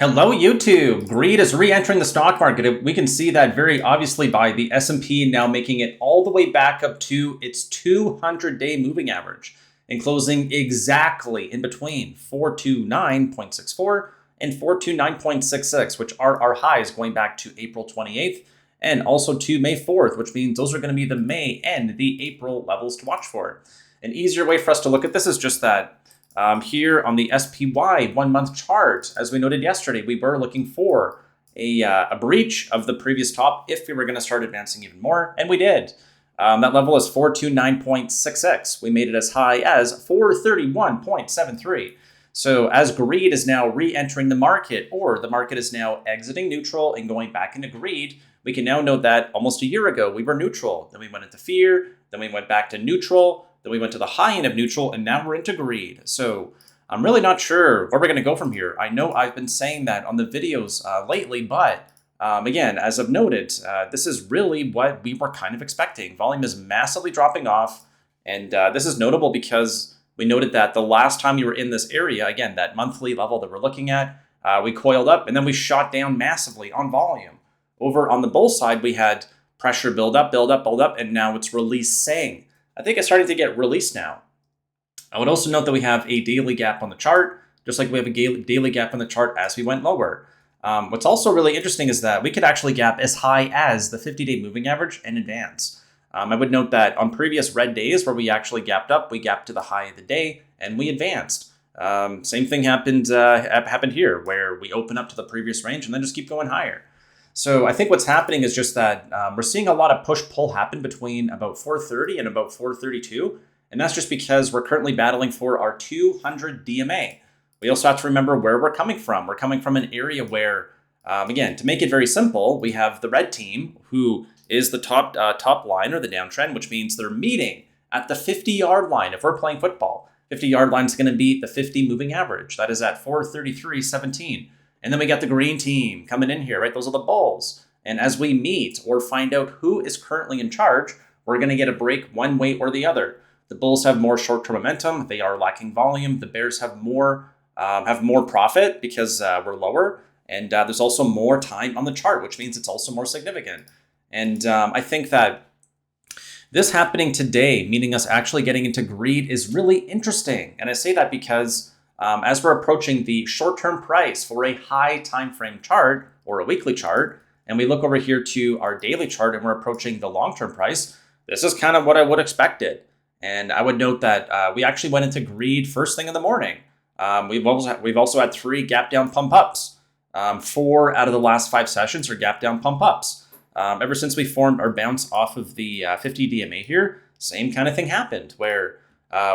Hello, YouTube. Greed is re-entering the stock market. We can see that very obviously by the S&P now making it all the way back up to its 200-day moving average and closing exactly in between 429.64 and 429.66, which are our highs going back to April 28th and also to May 4th, which means those are going to be the May and the April levels to watch for. An easier way for us to look at this is just that here on the SPY 1-month chart, as we noted yesterday, we were looking for a breach of the previous top if we were going to start advancing even more, and we did. That level is 429.66. We made it as high as 431.73. So as greed is now re-entering the market, or the market is now exiting neutral and going back into greed, we can now note that almost a year ago we were neutral. Then we went into fear. Then we went back to neutral. Then we went to the high end of neutral, and now we're into greed. So I'm really not sure where we're going to go from here. I know I've been saying that on the videos lately, but again, as I've noted, this is really what we were kind of expecting. Volume is massively dropping off, and this is notable because we noted that the last time you were in this area, again, that monthly level that we're looking at, we coiled up, and then we shot down massively on volume. Over on the bull side, we had pressure build up, build up, build up, and now it's releasing. I think it's starting to get released now. I would also note that we have a daily gap on the chart, just like we have a daily gap on the chart as we went lower. What's also really interesting is that we could actually gap as high as the 50-day moving average and advance. I would note that on previous red days where we actually gapped up, we gapped to the high of the day and we advanced. Same thing happened here, where we open up to the previous range and then just keep going higher. So I think what's happening is just that we're seeing a lot of push-pull happen between about 430 and about 432. And that's just because we're currently battling for our 200 DMA. We also have to remember where we're coming from. We're coming from an area where, again, to make it very simple, we have the red team, who is the top line or the downtrend, which means they're meeting at the 50-yard line. If we're playing football, 50-yard line is going to be the 50 moving average. That is at 433.17. And then we got the green team coming in here, right? Those are the bulls. And as we meet or find out who is currently in charge, we're going to get a break one way or the other. The bulls have more short-term momentum. They are lacking volume. The bears have more profit because we're lower. And there's also more time on the chart, which means it's also more significant. And I think that this happening today, meaning us actually getting into greed, is really interesting. And I say that because as we're approaching the short-term price for a high time frame chart or a weekly chart, and we look over here to our daily chart and we're approaching the long-term price, this is kind of what I would expected. And I would note that we actually went into greed first thing in the morning. We've also had 3 gap down pump ups. 4 out of the last 5 sessions are gap down pump ups. Ever since we formed our bounce off of the 50 DMA here, same kind of thing happened where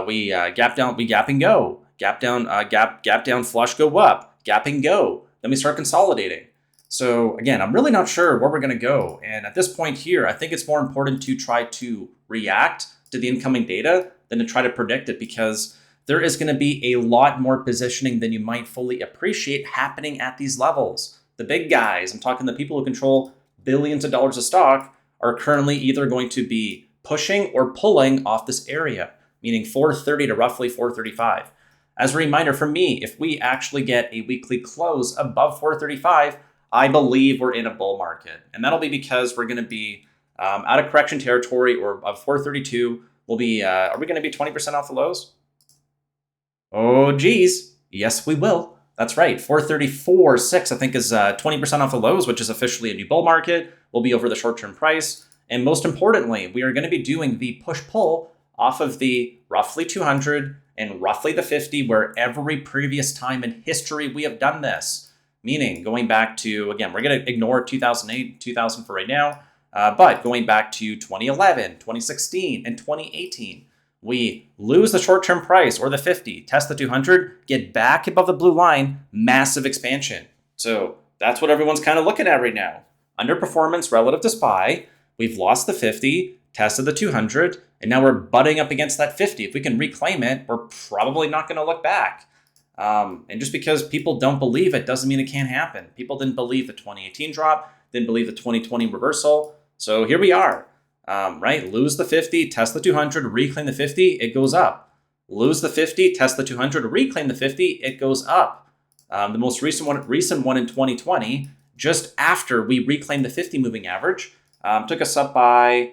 we gap down, we gap and go. Gap down, gap down, flush, go up, gap and go. Then we start consolidating. So again, I'm really not sure where we're going to go. And at this point here, I think it's more important to try to react to the incoming data than to try to predict it, because there is going to be a lot more positioning than you might fully appreciate happening at these levels. The big guys, I'm talking the people who control billions of dollars of stock, are currently either going to be pushing or pulling off this area, meaning 430 to roughly 435. As a reminder for me, if we actually get a weekly close above 435, I believe we're in a bull market. And that'll be because we're going to be out of correction territory, or of 432. We'll be, are we going to be 20% off the lows? Oh, geez. Yes, we will. That's right. 434.6, I think, is 20% off the lows, which is officially a new bull market. We'll be over the short-term price. And most importantly, we are going to be doing the push-pull off of the roughly 200 and roughly the 50, where every previous time in history we have done this. Meaning, going back to, again, we're going to ignore 2008, 2000 for right now, but going back to 2011, 2016, and 2018, we lose the short-term price or the 50, test the 200, get back above the blue line, massive expansion. So that's what everyone's kind of looking at right now. Underperformance relative to SPY, we've lost the 50, tested the 200, and now we're butting up against that 50. If we can reclaim it, we're probably not going to look back. And just because people don't believe it doesn't mean it can't happen. People didn't believe the 2018 drop, didn't believe the 2020 reversal. So here we are, right? Lose the 50, test the 200, reclaim the 50, it goes up. Lose the 50, test the 200, reclaim the 50, it goes up. The most recent one in 2020, just after we reclaimed the 50 moving average, took us up by,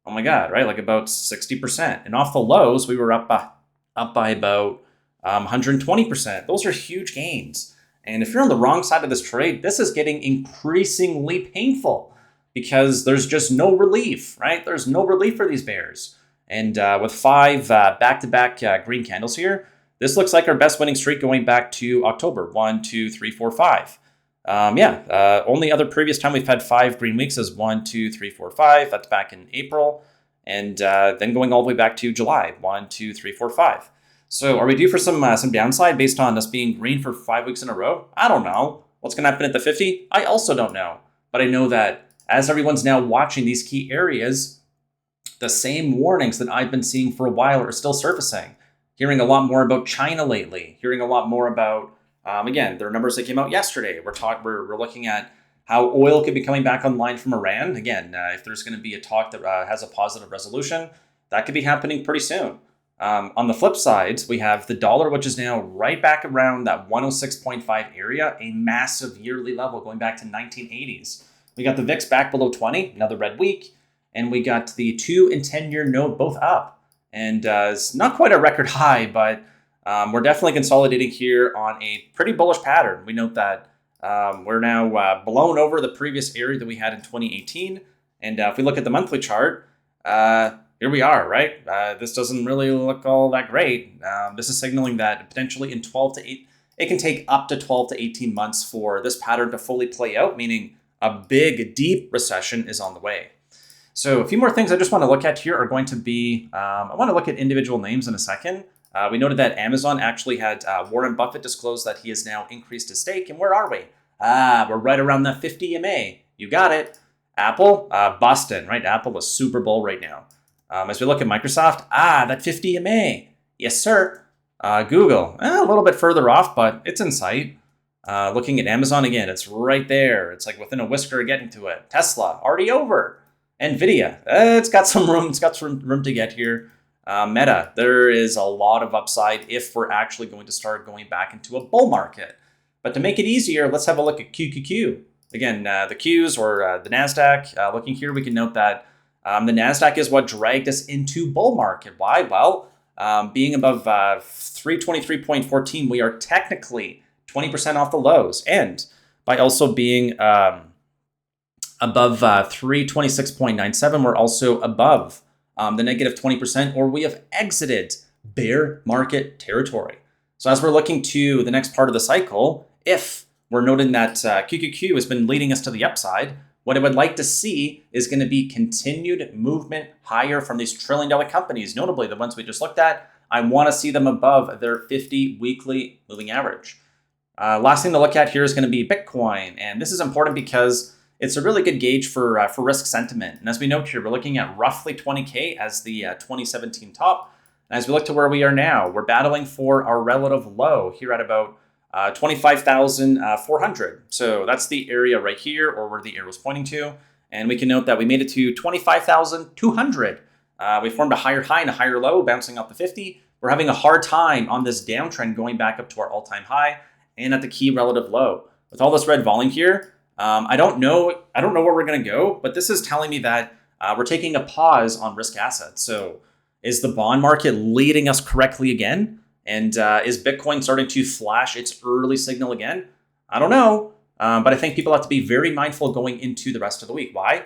oh my God, right? Like about 60%. And off the lows, we were up by about 120%. Those are huge gains. And if you're on the wrong side of this trade, this is getting increasingly painful because there's just no relief, right? There's no relief for these bears. And with 5 back-to-back green candles here, this looks like our best winning streak going back to October. 1, 2, 3, 4, 5. Only other previous time we've had 5 green weeks is 1, 2, 3, 4, 5. That's back in April. And then going all the way back to July. 1, 2, 3, 4, 5. So are we due for some downside based on us being green for 5 weeks in a row? I don't know. What's going to happen at the 50? I also don't know. But I know that as everyone's now watching these key areas, the same warnings that I've been seeing for a while are still surfacing. Hearing a lot more about China lately. Hearing a lot more about, again, there are numbers that came out yesterday. We're looking at how oil could be coming back online from Iran. Again, if there's going to be a talk that has a positive resolution, that could be happening pretty soon. On the flip side, we have the dollar, which is now right back around that 106.5 area, a massive yearly level going back to 1980s. We got the VIX back below 20, another red week, and we got the 2 and 10-year note both up. And it's not quite a record high, but we're definitely consolidating here on a pretty bullish pattern. We note that we're now blown over the previous area that we had in 2018. And if we look at the monthly chart, here we are, right? This doesn't really look all that great. This is signaling that potentially in 12 to 8, it can take up to 12 to 18 months for this pattern to fully play out, meaning a big, deep recession is on the way. So a few more things I just want to look at here are going to be, I want to look at individual names in a second. We noted that Amazon actually had Warren Buffett disclose that he has now increased his stake. And where are we? We're right around the 50 EMA. You got it. Apple, Boston, right? Apple is Super Bowl right now. As we look at Microsoft, that 50 EMA. Yes, sir. Google, a little bit further off, but it's in sight. Looking at Amazon again, it's right there. It's like within a whisker of getting to it. Tesla, already over. Nvidia, it's got some room. It's got some room to get here. Meta, there is a lot of upside if we're actually going to start going back into a bull market. But to make it easier, let's have a look at QQQ. Again, the Qs or the NASDAQ. Looking here, we can note that the NASDAQ is what dragged us into bull market. Why? Well, being above 323.14, we are technically 20% off the lows. And by also being above 326.97, we're also above the negative 20%, or we have exited bear market territory. So as we're looking to the next part of the cycle, if we're noting that QQQ has been leading us to the upside, what I would like to see is going to be continued movement higher from these trillion-dollar companies, notably the ones we just looked at. I want to see them above their 50 weekly moving average. Last thing to look at here is going to be Bitcoin. And this is important because it's a really good gauge for risk sentiment. And as we note here, we're looking at roughly 20K as the 2017 top. And as we look to where we are now, we're battling for our relative low here at about 25,400. So that's the area right here, or where the arrow is pointing to. And we can note that we made it to 25,200. We formed a higher high and a higher low, bouncing off the 50. We're having a hard time on this downtrend going back up to our all-time high and at the key relative low. With all this red volume here, I don't know where we're going to go, but this is telling me that we're taking a pause on risk assets. So is the bond market leading us correctly again? And is Bitcoin starting to flash its early signal again? I don't know, but I think people have to be very mindful going into the rest of the week. Why?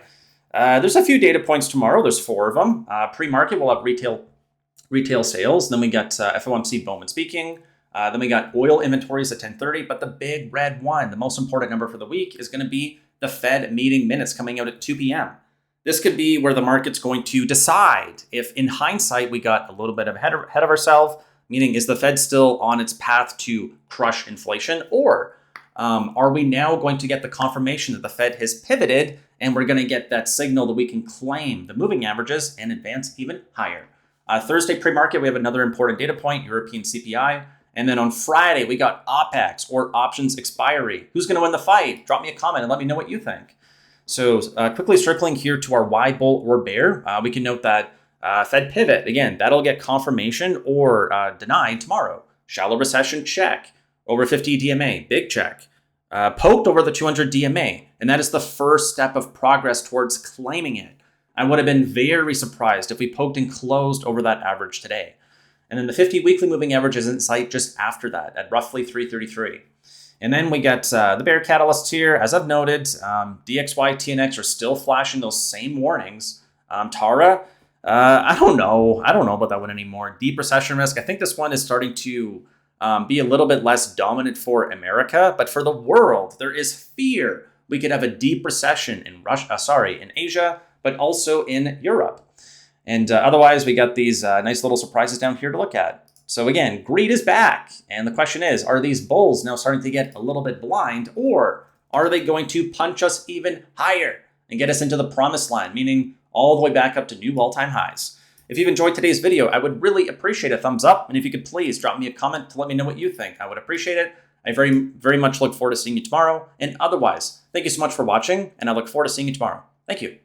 There's a few data points tomorrow. There's 4 of them. Pre-market, we'll have retail sales. Then we got FOMC Bowman speaking. Then we got oil inventories at 10:30. But the big red one, the most important number for the week, is going to be the Fed meeting minutes coming out at 2 p.m. This could be where the market's going to decide if, in hindsight, we got a little bit ahead of ourselves. Meaning, is the Fed still on its path to crush inflation? Or are we now going to get the confirmation that the Fed has pivoted and we're going to get that signal that we can claim the moving averages and advance even higher? Thursday pre-market, we have another important data point, European CPI. And then on Friday, we got OPEX, or options expiry. Who's going to win the fight? Drop me a comment and let me know what you think. So quickly circling here to our why, bull, or bear, we can note that Fed pivot, again, that'll get confirmation or denied tomorrow. Shallow recession, check. over 50 DMA, big check. Poked over the 200 DMA, and that is the first step of progress towards claiming it. I would have been very surprised if we poked and closed over that average today. And then the 50 weekly moving average is in sight just after that at roughly 333. And then we get the bear catalysts here. As I've noted, DXY, TNX are still flashing those same warnings. Tara, I don't know. I don't know about that one anymore. Deep recession risk. I think this one is starting to be a little bit less dominant for America, but for the world, there is fear we could have a deep recession in in Asia, but also in Europe. And otherwise, we got these nice little surprises down here to look at. So again, greed is back. And the question is, are these bulls now starting to get a little bit blind, or are they going to punch us even higher and get us into the promised land, meaning all the way back up to new all-time highs? If you've enjoyed today's video, I would really appreciate a thumbs up. And if you could please drop me a comment to let me know what you think. I would appreciate it. I very, very much look forward to seeing you tomorrow. And otherwise, thank you so much for watching, and I look forward to seeing you tomorrow. Thank you.